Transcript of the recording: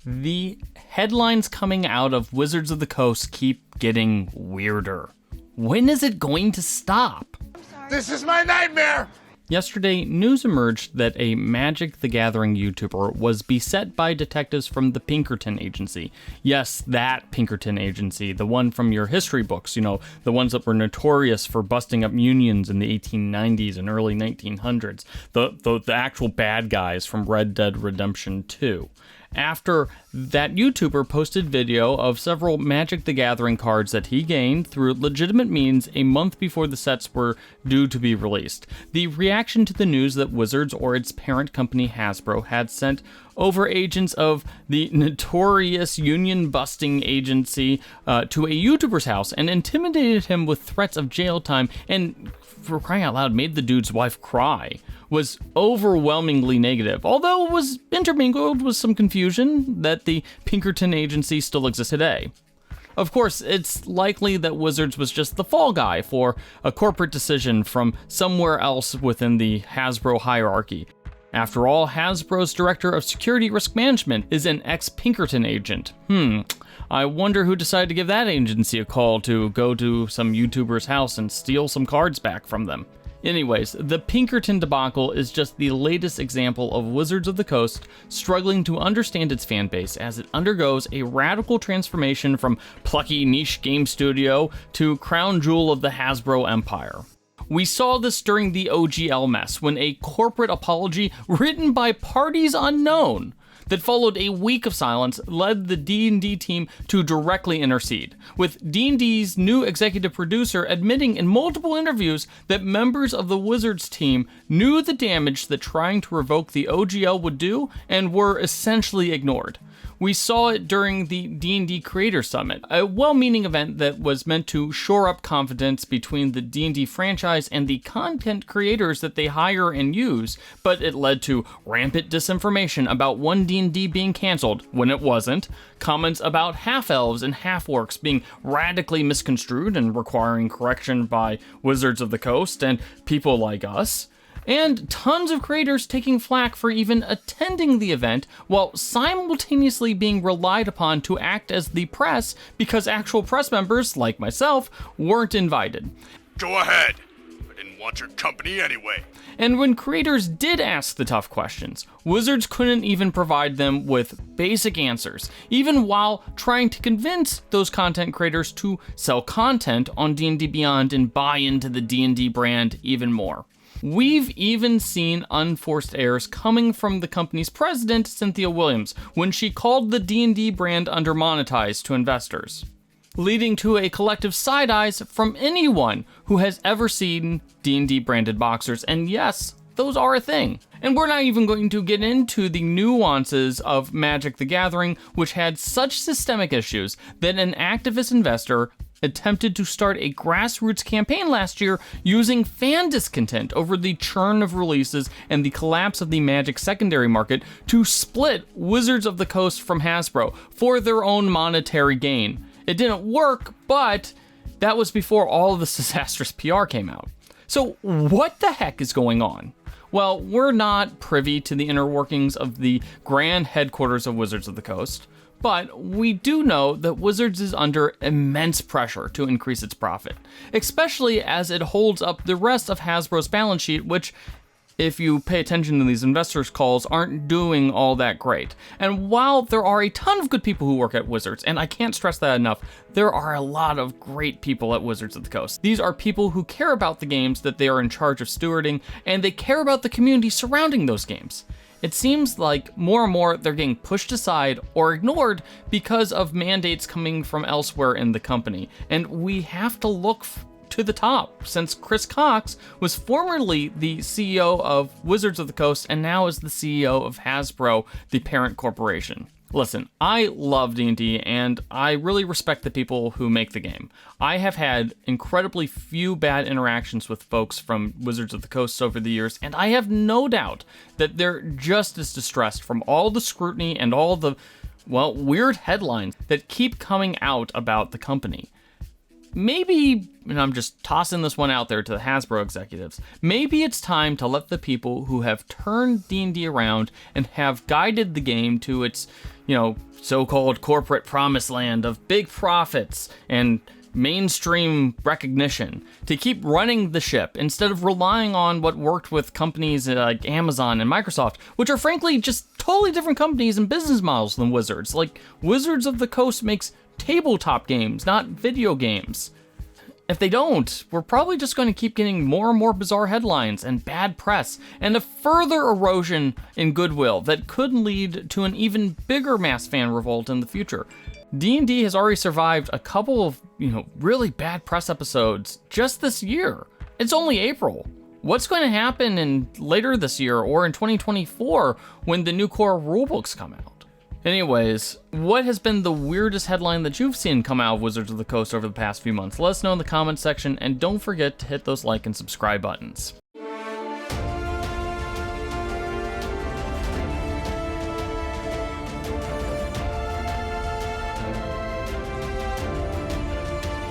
The headlines coming out of Wizards of the Coast keep getting weirder. When is it going to stop? This is my nightmare! Yesterday, news emerged that a Magic the Gathering YouTuber was beset by detectives from the Pinkerton Agency. Yes, that Pinkerton Agency, the one from your history books, the ones that were notorious for busting up unions in the 1890s and early 1900s. The actual bad guys from Red Dead Redemption 2. After that YouTuber posted video of several Magic the Gathering cards that he gained through legitimate means a month before the sets were due to be released. The reaction to the news that Wizards or its parent company Hasbro had sent over agents of the notorious union-busting agency to a YouTuber's house and intimidated him with threats of jail time and, for crying out loud, made the dude's wife cry, was overwhelmingly negative, although it was intermingled with some confusion that the Pinkerton Agency still exists today. Of course, it's likely that Wizards was just the fall guy for a corporate decision from somewhere else within the Hasbro hierarchy. After all, Hasbro's Director of Security Risk Management is an ex-Pinkerton agent. I wonder who decided to give that agency a call to go to some YouTuber's house and steal some cards back from them. Anyways, the Pinkerton debacle is just the latest example of Wizards of the Coast struggling to understand its fanbase as it undergoes a radical transformation from plucky niche game studio to crown jewel of the Hasbro empire. We saw this during the OGL mess, when a corporate apology written by parties unknown that followed a week of silence led the D&D team to directly intercede, with D&D's new executive producer admitting in multiple interviews that members of the Wizards team knew the damage that trying to revoke the OGL would do and were essentially ignored. We saw it during the D&D Creator Summit, a well-meaning event that was meant to shore up confidence between the D&D franchise and the content creators that they hire and use, but it led to rampant disinformation about one D&D being canceled when it wasn't, comments about half-elves and half-orcs being radically misconstrued and requiring correction by Wizards of the Coast and people like us, and tons of creators taking flack for even attending the event while simultaneously being relied upon to act as the press because actual press members, like myself, weren't invited. Go ahead. I didn't want your company anyway. And when creators did ask the tough questions, Wizards couldn't even provide them with basic answers, even while trying to convince those content creators to sell content on D&D Beyond and buy into the D&D brand even more. We've even seen unforced errors coming from the company's president, Cynthia Williams, when she called the D&D brand undermonetized to investors, leading to a collective side eyes from anyone who has ever seen D&D branded boxers. And yes, those are a thing. And we're not even going to get into the nuances of Magic the Gathering, which had such systemic issues that an activist investor attempted to start a grassroots campaign last year using fan discontent over the churn of releases and the collapse of the Magic secondary market to split Wizards of the Coast from Hasbro for their own monetary gain. It didn't work, but that was before all of this disastrous PR came out. So what the heck is going on? Well, we're not privy to the inner workings of the grand headquarters of Wizards of the Coast, but we do know that Wizards is under immense pressure to increase its profit, especially as it holds up the rest of Hasbro's balance sheet, which, if you pay attention to these investors' calls, aren't doing all that great. And while there are a ton of good people who work at Wizards, and I can't stress that enough, there are a lot of great people at Wizards of the Coast. These are people who care about the games that they are in charge of stewarding, and they care about the community surrounding those games. It seems like more and more they're getting pushed aside or ignored because of mandates coming from elsewhere in the company. And we have to look to the top, since Chris Cox was formerly the CEO of Wizards of the Coast and now is the CEO of Hasbro, the parent corporation. Listen, I love D&D and I really respect the people who make the game. I have had incredibly few bad interactions with folks from Wizards of the Coast over the years, and I have no doubt that they're just as distressed from all the scrutiny and all the, weird headlines that keep coming out about the company. maybe, and I'm just tossing this one out there to the Hasbro executives, maybe it's time to let the people who have turned D&D around and have guided the game to its, so-called corporate promised land of big profits and mainstream recognition to keep running the ship instead of relying on what worked with companies like Amazon and Microsoft, which are frankly just totally different companies and business models than Wizards. Like, Wizards of the Coast makes tabletop games, not video games. If they don't, we're probably just going to keep getting more and more bizarre headlines and bad press, and a further erosion in goodwill that could lead to an even bigger mass fan revolt in the future. D&D has already survived a couple of, really bad press episodes just this year. It's only April. What's going to happen in later this year or in 2024 when the new core rulebooks come out? Anyways, what has been the weirdest headline that you've seen come out of Wizards of the Coast over the past few months? Let us know in the comments section, and don't forget to hit those like and subscribe buttons.